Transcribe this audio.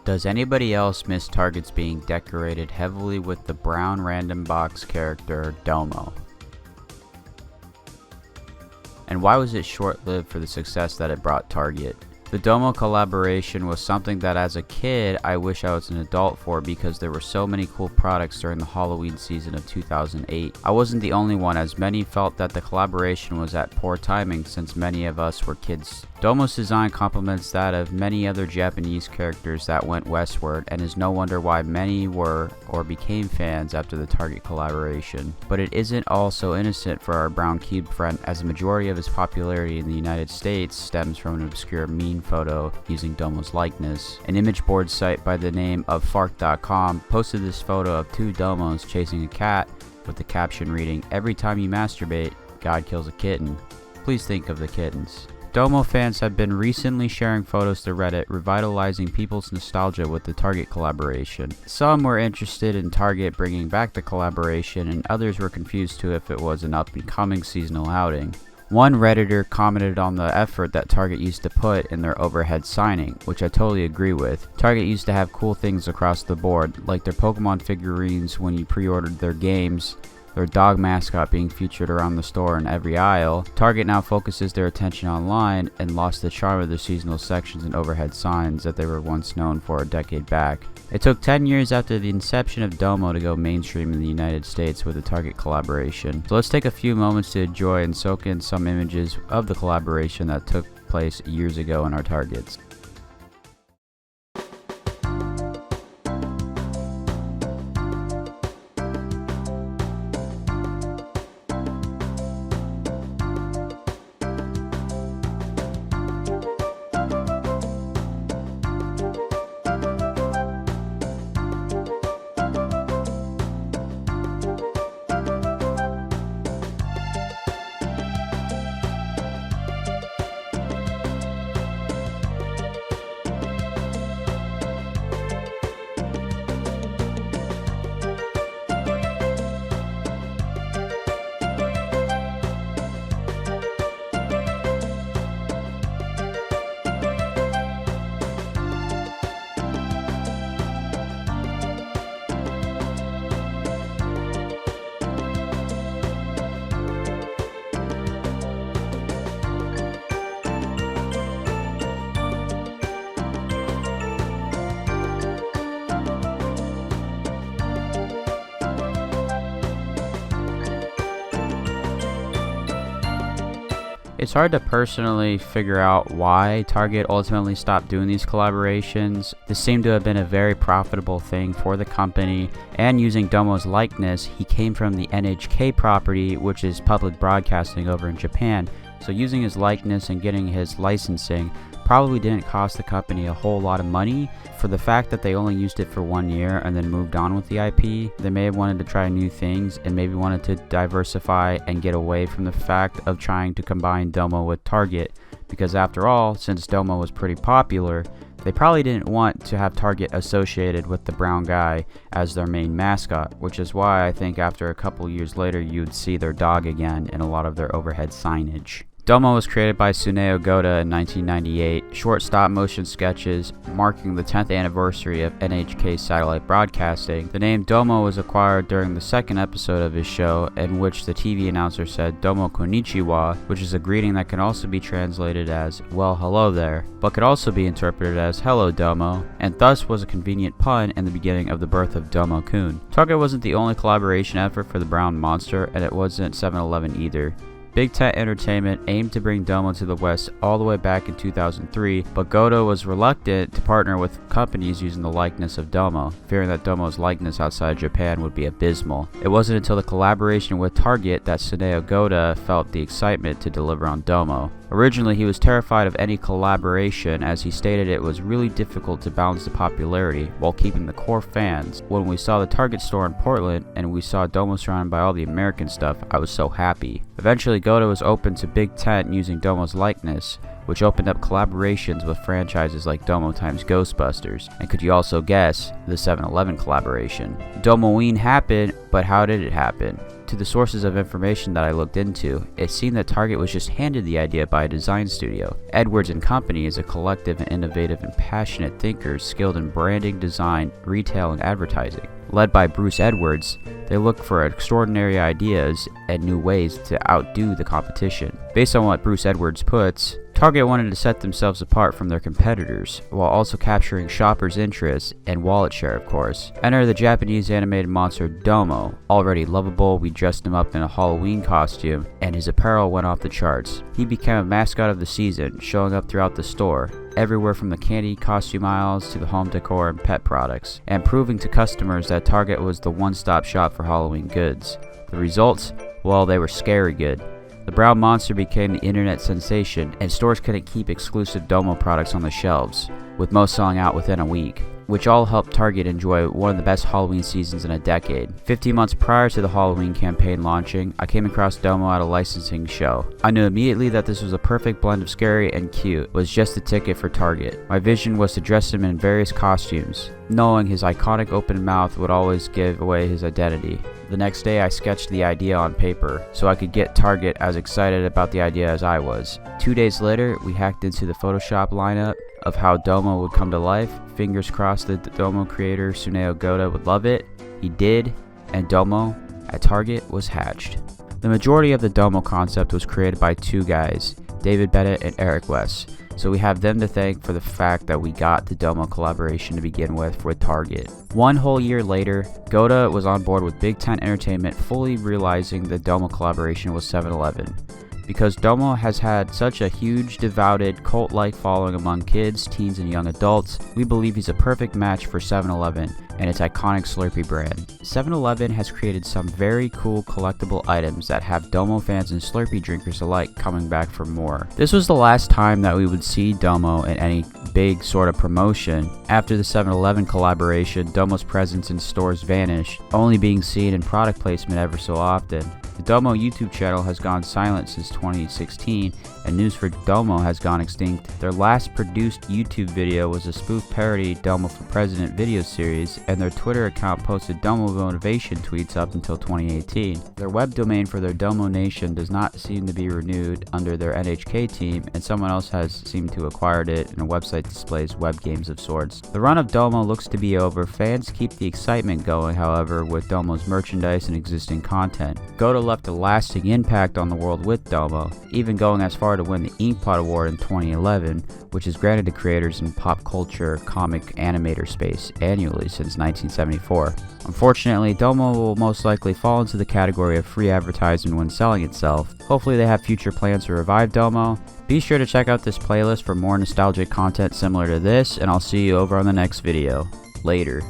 Does anybody else miss Targets being decorated heavily with the brown random box character Domo? And why was it short-lived for the success that it brought Target? The Domo collaboration was something that as a kid I wish I was an adult for, because there were so many cool products during the Halloween season of 2008. I wasn't the only one, as many felt that the collaboration was at poor timing since many of us were kids. Domo's design complements that of many other Japanese characters that went westward, and is no wonder why many were or became fans after the Target collaboration. But it isn't all so innocent for our brown cube friend, as the majority of his popularity in the United States stems from an obscure meme photo using Domo's likeness. An image board site by the name of fark.com posted this photo of two Domos chasing a cat with the caption reading, "Every time you masturbate, God kills a kitten. Please think of the kittens." Domo fans have been recently sharing photos to Reddit, revitalizing people's nostalgia with the Target collaboration. Some were interested in Target bringing back the collaboration, and others were confused to if it was an up-and-coming seasonal outing. One Redditor commented on the effort that Target used to put in their overhead signing, which I totally agree with. Target used to have cool things across the board, like their Pokemon figurines when you pre-ordered their games, their dog mascot being featured around the store in every aisle. Target now focuses their attention online and lost the charm of their seasonal sections and overhead signs that they were once known for a decade back. It took 10 years after the inception of Domo to go mainstream in the United States with the Target collaboration. So let's take a few moments to enjoy and soak in some images of the collaboration that took place years ago in our Targets. It's hard to personally figure out why Target ultimately stopped doing these collaborations. This seemed to have been a very profitable thing for the company, and using Domo's likeness, he came from the NHK property, which is public broadcasting over in Japan, so using his likeness and getting his licensing probably didn't cost the company a whole lot of money. For the fact that they only used it for 1 year and then moved on with the IP, they may have wanted to try new things and maybe wanted to diversify and get away from the fact of trying to combine Domo with Target, because after all, since Domo was pretty popular, they probably didn't want to have Target associated with the brown guy as their main mascot, which is why I think after a couple years later you'd see their dog again in a lot of their overhead signage. Domo was created by Suneo Goda in 1998, short stop-motion sketches marking the 10th anniversary of NHK satellite broadcasting. The name Domo was acquired during the second episode of his show, in which the TV announcer said Domo konnichiwa, which is a greeting that can also be translated as, well, hello there, but could also be interpreted as hello Domo, and thus was a convenient pun in the beginning of the birth of Domo-kun. Target wasn't the only collaboration effort for the brown monster, and it wasn't 7-Eleven either. Big Tent Entertainment aimed to bring Domo to the West all the way back in 2003, but Goto was reluctant to partner with companies using the likeness of Domo, fearing that Domo's likeness outside Japan would be abysmal. It wasn't until the collaboration with Target that Suneo Goda felt the excitement to deliver on Domo. Originally, he was terrified of any collaboration, as he stated it was really difficult to balance the popularity while keeping the core fans. When we saw the Target store in Portland and we saw Domo surrounded by all the American stuff, I was so happy. Eventually, Goto was open to Big Tent using Domo's likeness, which opened up collaborations with franchises like Domo times Ghostbusters. And could you also guess, the 7-Eleven collaboration? Domoween happened, but how did it happen? to the sources of information that I looked into, it seemed that Target was just handed the idea by a design studio. Edwards and Company is a collective of innovative and passionate thinkers skilled in branding, design, retail, and advertising. Led by Bruce Edwards, they look for extraordinary ideas and new ways to outdo the competition. Based on what Bruce Edwards puts, Target wanted to set themselves apart from their competitors, while also capturing shoppers' interest and wallet share, of course. Enter the Japanese animated monster Domo. Already lovable, we dressed him up in a Halloween costume, and his apparel went off the charts. He became a mascot of the season, showing up throughout the store, everywhere from the candy costume aisles to the home decor and pet products, and proving to customers that Target was the one-stop shop for Halloween goods. The results? Well, they were scary good. The brown monster became the internet sensation, and stores couldn't keep exclusive Domo products on the shelves, with most selling out within a week, which all helped Target enjoy one of the best Halloween seasons in a decade. 15 months prior to the Halloween campaign launching, I came across Domo at a licensing show. I knew immediately that this was a perfect blend of scary and cute. It was just the ticket for Target. My vision was to dress him in various costumes, knowing his iconic open mouth would always give away his identity. The next day I sketched the idea on paper, so I could get Target as excited about the idea as I was. 2 days later, we hacked into the Photoshop lineup of how Domo would come to life. Fingers crossed that the Domo creator Suneo Goda would love it. He did, and Domo at Target was hatched. The majority of the Domo concept was created by two guys, David Bennett and Eric West, so we have them to thank for the fact that we got the Domo collaboration to begin with Target. 1 whole year later, Goda was on board with Big Ten Entertainment, fully realizing the Domo collaboration with 7-Eleven. Because Domo has had such a huge, devoted, cult-like following among kids, teens, and young adults, we believe he's a perfect match for 7-Eleven and its iconic Slurpee brand. 7-Eleven has created some very cool collectible items that have Domo fans and Slurpee drinkers alike coming back for more. This was the last time that we would see Domo in any big sort of promotion. After the 7-Eleven collaboration, Domo's presence in stores vanished, only being seen in product placement ever so often. The Domo YouTube channel has gone silent since 2016, and news for Domo has gone extinct. Their last produced YouTube video was a spoof parody Domo for President video series, and their Twitter account posted Domo motivation tweets up until 2018. Their web domain for their Domo Nation does not seem to be renewed under their NHK team, and someone else has seemed to acquired it, and a website displays web games of sorts. The run of Domo looks to be over. Fans keep the excitement going, however, with Domo's merchandise and existing content. Goda left a lasting impact on the world with Domo, even going as far to win the Inkpot Award in 2011, which is granted to creators in pop culture comic animator space annually since 1974. Unfortunately, Domo will most likely fall into the category of free advertising when selling itself. Hopefully they have future plans to revive Domo. Be sure to check out this playlist for more nostalgic content similar to this, and I'll see you over on the next video. Later.